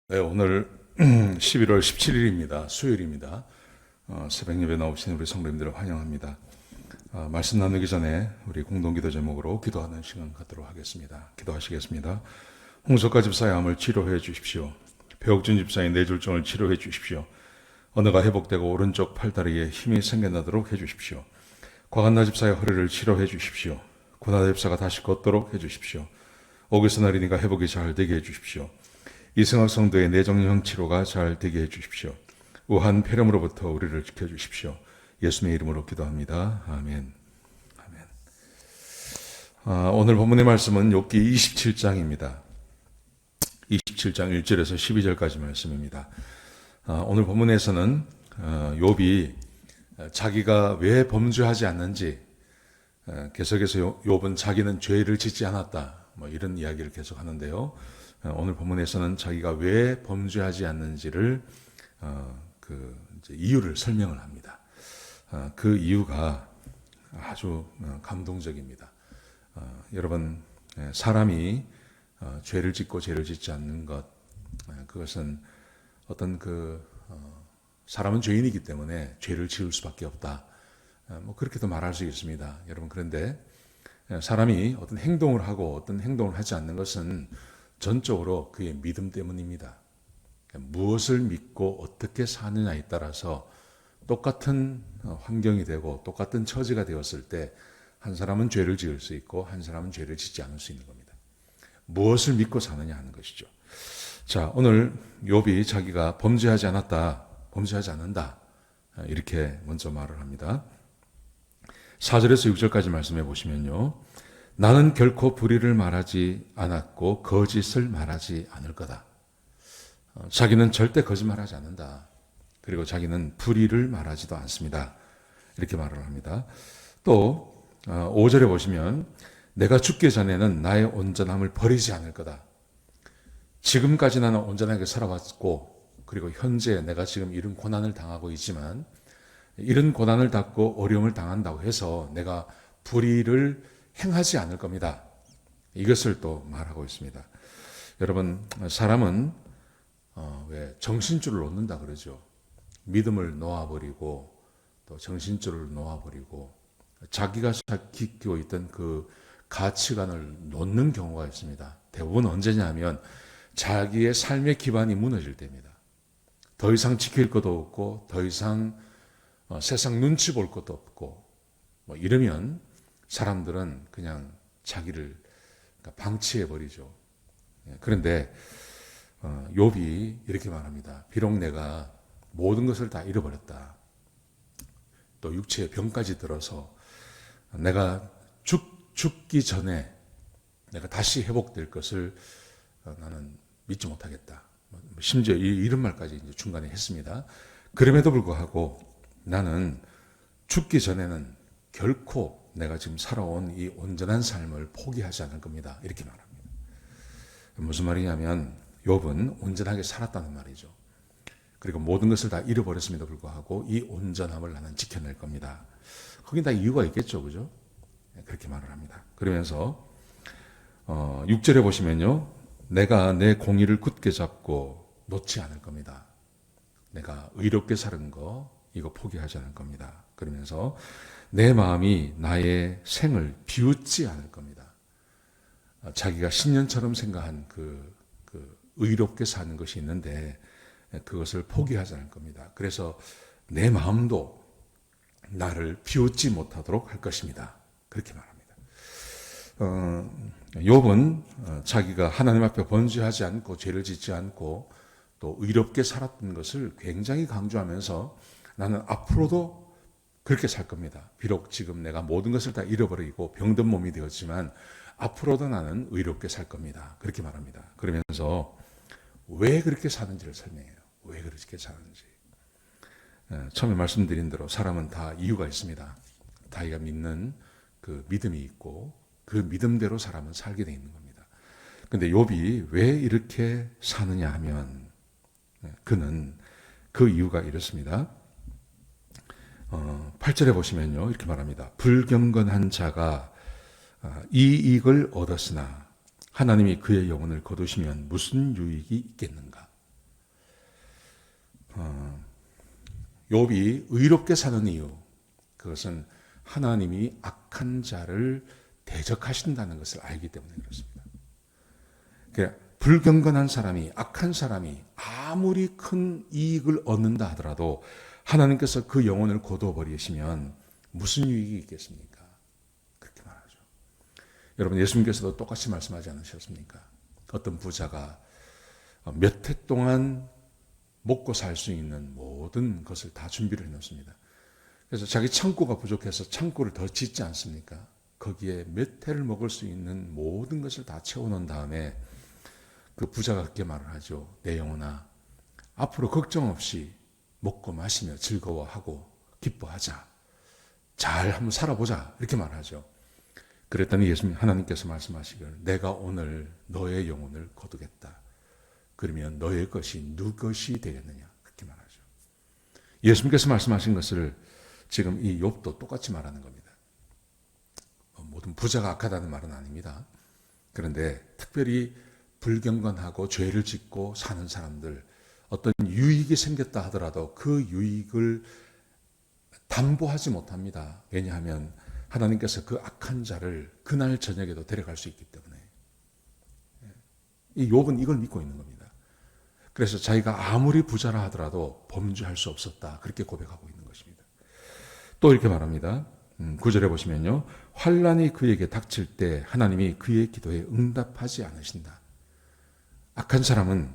네, 오늘 11월 17일입니다. 수요일입니다. 새벽 예배 나오신 우리 성도님들을 환영합니다. 말씀 나누기 전에 우리 공동기도 제목으로 기도하는 시간 갖도록 하겠습니다. 기도하시겠습니다. 홍석가 집사의 암을 치료해 주십시오. 배옥준 집사의 뇌졸중을 치료해 주십시오. 언어가 회복되고 오른쪽 팔다리에 힘이 생겨나도록 해 주십시오. 과간나 집사의 허리를 치료해 주십시오. 고나다 집사가 다시 걷도록 해 주십시오. 오기스 나린이가 회복이 잘 되게 해 주십시오. 이승학 성도의 뇌정형 치료가 잘 되게 해 주십시오. 우한 폐렴으로부터 우리를 지켜주십시오. 예수님의 이름으로 기도합니다. 아멘. 아멘. 오늘 본문의 말씀은 욥기 27장입니다. 27장 1절에서 12절까지 말씀입니다. 오늘 본문에서는 욥이 자기가 왜 범죄하지 않는지, 계속해서 욥은 자기는 죄를 짓지 않았다, 이런 이야기를 계속 하는데요. 오늘 본문에서는 자기가 왜 범죄하지 않는지를 이제 이유를 설명을 합니다. 그 이유가 아주 감동적입니다. 여러분, 사람이 죄를 짓고 죄를 짓지 않는 것, 그것은 어떤 사람은 죄인이기 때문에 죄를 지을 수밖에 없다, 그렇게도 말할 수 있습니다. 여러분, 그런데 사람이 어떤 행동을 하고 어떤 행동을 하지 않는 것은 전적으로 그의 믿음 때문입니다. 무엇을 믿고 어떻게 사느냐에 따라서 똑같은 환경이 되고 똑같은 처지가 되었을 때 한 사람은 죄를 지을 수 있고 한 사람은 죄를 짓지 않을 수 있는 겁니다. 무엇을 믿고 사느냐 하는 것이죠. 자, 오늘 욥이 자기가 범죄하지 않았다, 범죄하지 않는다, 이렇게 먼저 말을 합니다. 4절에서 6절까지 말씀해 보시면요, 나는 결코 불의를 말하지 않았고 거짓을 말하지 않을 거다. 자기는 절대 거짓말하지 않는다. 그리고 자기는 불의를 말하지도 않습니다. 이렇게 말을 합니다. 또 5절에 보시면 내가 죽기 전에는 나의 온전함을 버리지 않을 거다. 지금까지 나는 온전하게 살아왔고, 그리고 현재 내가 지금 이런 고난을 당하고 있지만 이런 고난을 당하고 어려움을 당한다고 해서 내가 불의를 행하지 않을 겁니다. 이것을 또 말하고 있습니다. 여러분, 사람은 왜 정신줄을 놓는다 그러죠. 믿음을 놓아버리고 또 정신줄을 놓아버리고 자기가 지키고 있던 그 가치관을 놓는 경우가 있습니다. 대부분 언제냐면 자기의 삶의 기반이 무너질 때입니다. 더 이상 지킬 것도 없고 더 이상 세상 눈치 볼 것도 없고 이러면 사람들은 그냥 자기를 방치해버리죠. 그런데 욥이 이렇게 말합니다. 비록 내가 모든 것을 다 잃어버렸다, 또 육체의 병까지 들어서 내가 죽기 전에 내가 다시 회복될 것을 나는 믿지 못하겠다. 심지어 이런 말까지 이제 중간에 했습니다. 그럼에도 불구하고 나는 죽기 전에는 결코 내가 지금 살아온 이 온전한 삶을 포기하지 않을 겁니다. 이렇게 말합니다. 무슨 말이냐면 욥은 온전하게 살았다는 말이죠. 그리고 모든 것을 다 잃어버렸음에도 불구하고 이 온전함을 나는 지켜낼 겁니다. 거긴 다 이유가 있겠죠, 그죠? 그렇게 말을 합니다. 그러면서 6절에 보시면요, 내가 내 공의를 굳게 잡고 놓지 않을 겁니다. 내가 의롭게 사는 거 이거 포기하지 않을 겁니다. 그러면서 내 마음이 나의 생을 비웃지 않을 겁니다. 자기가 신년처럼 생각한 그 의롭게 사는 것이 있는데 그것을 포기하지 않을 겁니다. 그래서 내 마음도 나를 비웃지 못하도록 할 것입니다. 그렇게 말합니다. 욥은 자기가 하나님 앞에 범죄하지 않고 죄를 짓지 않고 또 의롭게 살았던 것을 굉장히 강조하면서 나는 앞으로도 그렇게 살 겁니다. 비록 지금 내가 모든 것을 다 잃어버리고 병든 몸이 되었지만 앞으로도 나는 의롭게 살 겁니다. 그렇게 말합니다. 그러면서 왜 그렇게 사는지를 설명해요. 왜 그렇게 사는지. 처음에 말씀드린 대로 사람은 다 이유가 있습니다. 자기가 믿는 그 믿음이 있고 그 믿음대로 사람은 살게 돼 있는 겁니다. 그런데 욥이 왜 이렇게 사느냐 하면 그는 그 이유가 이렇습니다. 8절에 보시면요, 이렇게 말합니다. 불경건한 자가 이익을 얻었으나 하나님이 그의 영혼을 거두시면 무슨 유익이 있겠는가? 욥이 의롭게 사는 이유, 그것은 하나님이 악한 자를 대적하신다는 것을 알기 때문에 그렇습니다. 그러니까 불경건한 사람이, 악한 사람이 아무리 큰 이익을 얻는다 하더라도 하나님께서 그 영혼을 거두어버리시면 무슨 유익이 있겠습니까? 그렇게 말하죠. 여러분, 예수님께서도 똑같이 말씀하지 않으셨습니까? 어떤 부자가 몇 해 동안 먹고 살 수 있는 모든 것을 다 준비를 해놓습니다. 그래서 자기 창고가 부족해서 창고를 더 짓지 않습니까? 거기에 몇 해를 먹을 수 있는 모든 것을 다 채워놓은 다음에 그 부자가 그렇게 말을 하죠. 내 영혼아, 앞으로 걱정 없이 먹고 마시며 즐거워하고 기뻐하자. 잘 한번 살아보자. 이렇게 말하죠. 그랬더니 하나님께서 말씀하시기를 내가 오늘 너의 영혼을 거두겠다. 그러면 너의 것이 누 것이 되겠느냐. 그렇게 말하죠. 예수님께서 말씀하신 것을 지금 이 욥도 똑같이 말하는 겁니다. 모든 부자가 악하다는 말은 아닙니다. 그런데 특별히 불경건하고 죄를 짓고 사는 사람들, 어떤 유익이 생겼다 하더라도 그 유익을 담보하지 못합니다. 왜냐하면 하나님께서 그 악한 자를 그날 저녁에도 데려갈 수 있기 때문에. 이 욥은 이걸 믿고 있는 겁니다. 그래서 자기가 아무리 부자라 하더라도 범죄할 수 없었다. 그렇게 고백하고 있는 것입니다. 또 이렇게 말합니다. 9절에 보시면요. 환난이 그에게 닥칠 때 하나님이 그의 기도에 응답하지 않으신다. 악한 사람은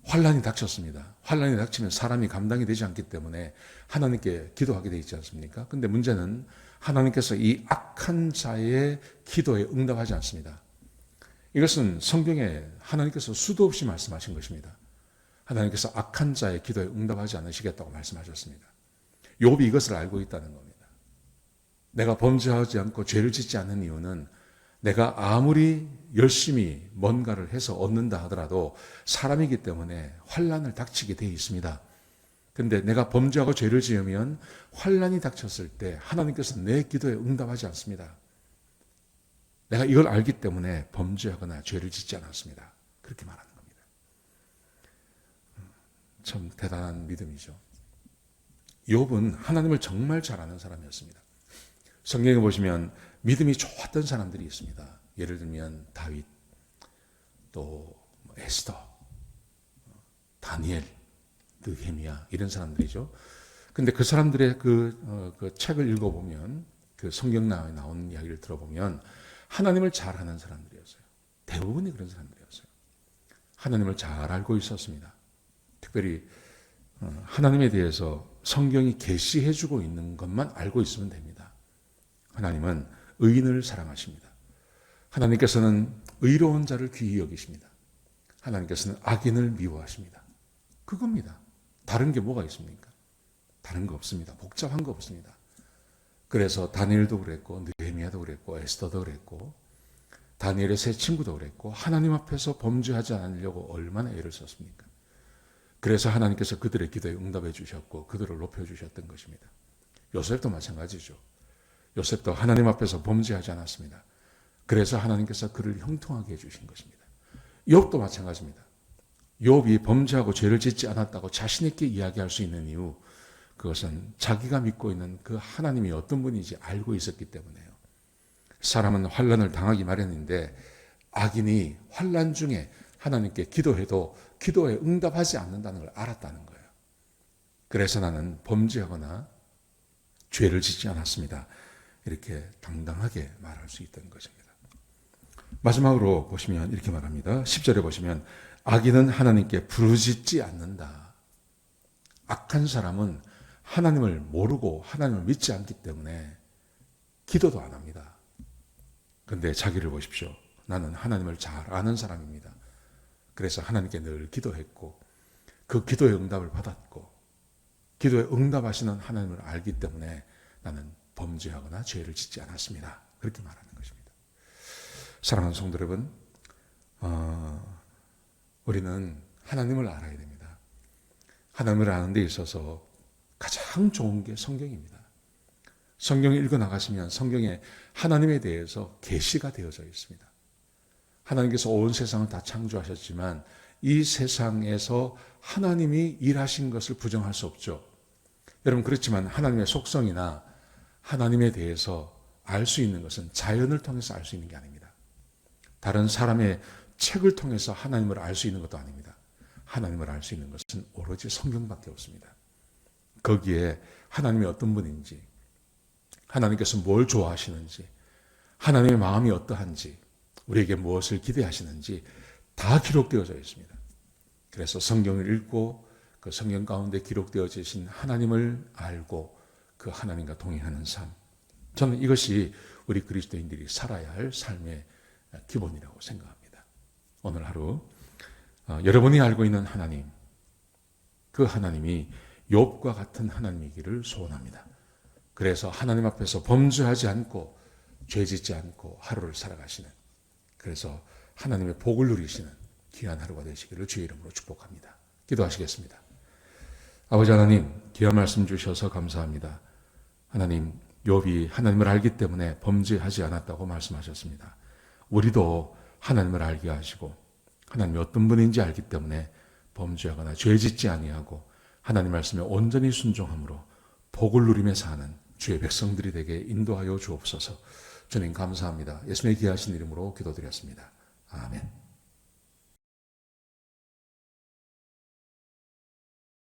환난이 닥쳤습니다. 환난이 닥치면 사람이 감당이 되지 않기 때문에 하나님께 기도하게 되어 있지 않습니까? 근데 문제는 하나님께서 이 악한 자의 기도에 응답하지 않습니다. 이것은 성경에 하나님께서 수도 없이 말씀하신 것입니다. 하나님께서 악한 자의 기도에 응답하지 않으시겠다고 말씀하셨습니다. 욥이 이것을 알고 있다는 겁니다. 내가 범죄하지 않고 죄를 짓지 않는 이유는 내가 아무리 열심히 뭔가를 해서 얻는다 하더라도 사람이기 때문에 환난을 닥치게 되어 있습니다. 그런데 내가 범죄하고 죄를 지으면 환난이 닥쳤을 때 하나님께서 내 기도에 응답하지 않습니다. 내가 이걸 알기 때문에 범죄하거나 죄를 짓지 않았습니다. 그렇게 말하는 겁니다. 참 대단한 믿음이죠. 욥은 하나님을 정말 잘 아는 사람이었습니다. 성경에 보시면 믿음이 좋았던 사람들이 있습니다. 예를 들면 다윗, 또 에스더, 다니엘, 느헤미야 이런 사람들이죠. 근데 그 사람들의 그 책을 읽어보면 그 성경에 나오는 이야기를 들어보면 하나님을 잘 아는 사람들이었어요. 대부분이 그런 사람들이었어요. 하나님을 잘 알고 있었습니다. 특별히 하나님에 대해서 성경이 계시해주고 있는 것만 알고 있으면 됩니다. 하나님은 의인을 사랑하십니다. 하나님께서는 의로운 자를 귀히 여기십니다. 하나님께서는 악인을 미워하십니다. 그겁니다. 다른 게 뭐가 있습니까? 다른 거 없습니다. 복잡한 거 없습니다. 그래서 다니엘도 그랬고 느헤미야도 그랬고 에스더도 그랬고 다니엘의 세 친구도 그랬고 하나님 앞에서 범죄하지 않으려고 얼마나 애를 썼습니까? 그래서 하나님께서 그들의 기도에 응답해 주셨고 그들을 높여주셨던 것입니다. 요셉도 마찬가지죠. 요셉도 하나님 앞에서 범죄하지 않았습니다. 그래서 하나님께서 그를 형통하게 해주신 것입니다. 욥도 마찬가지입니다. 욥이 범죄하고 죄를 짓지 않았다고 자신 있게 이야기할 수 있는 이유, 그것은 자기가 믿고 있는 그 하나님이 어떤 분인지 알고 있었기 때문에요. 사람은 환난을 당하기 마련인데 악인이 환난 중에 하나님께 기도해도 기도에 응답하지 않는다는 걸 알았다는 거예요. 그래서 나는 범죄하거나 죄를 짓지 않았습니다. 이렇게 당당하게 말할 수 있던 것입니다. 마지막으로 보시면 이렇게 말합니다. 10절에 보시면 악인은 하나님께 부르짖지 않는다. 악한 사람은 하나님을 모르고 하나님을 믿지 않기 때문에 기도도 안 합니다. 그런데 자기를 보십시오. 나는 하나님을 잘 아는 사람입니다. 그래서 하나님께 늘 기도했고 그 기도의 응답을 받았고 기도에 응답하시는 하나님을 알기 때문에 나는 범죄하거나 죄를 짓지 않았습니다. 그렇게 말하는 것입니다. 사랑하는 성도 여러분, 우리는 하나님을 알아야 됩니다. 하나님을 아는 데 있어서 가장 좋은 게 성경입니다. 성경을 읽어나가시면 성경에 하나님에 대해서 계시가 되어져 있습니다. 하나님께서 온 세상을 다 창조하셨지만 이 세상에서 하나님이 일하신 것을 부정할 수 없죠. 여러분, 그렇지만 하나님의 속성이나 하나님에 대해서 알 수 있는 것은 자연을 통해서 알 수 있는 게 아닙니다. 다른 사람의 책을 통해서 하나님을 알 수 있는 것도 아닙니다. 하나님을 알 수 있는 것은 오로지 성경밖에 없습니다. 거기에 하나님이 어떤 분인지, 하나님께서 뭘 좋아하시는지, 하나님의 마음이 어떠한지, 우리에게 무엇을 기대하시는지 다 기록되어져 있습니다. 그래서 성경을 읽고 그 성경 가운데 기록되어져 계신 하나님을 알고 그 하나님과 동행하는 삶, 저는 이것이 우리 그리스도인들이 살아야 할 삶의 기본이라고 생각합니다. 오늘 하루 여러분이 알고 있는 하나님, 그 하나님이 욥과 같은 하나님이기를 소원합니다. 그래서 하나님 앞에서 범죄하지 않고 죄짓지 않고 하루를 살아가시는, 그래서 하나님의 복을 누리시는 귀한 하루가 되시기를 주의 이름으로 축복합니다. 기도하시겠습니다. 아버지 하나님, 귀한 말씀 주셔서 감사합니다. 하나님, 욥이 하나님을 알기 때문에 범죄하지 않았다고 말씀하셨습니다. 우리도 하나님을 알게 하시고 하나님이 어떤 분인지 알기 때문에 범죄하거나 죄짓지 아니하고 하나님 말씀에 온전히 순종함으로 복을 누리며 사는 주의 백성들이 되게 인도하여 주옵소서. 주님 감사합니다. 예수님의 귀하신 이름으로 기도드렸습니다. 아멘.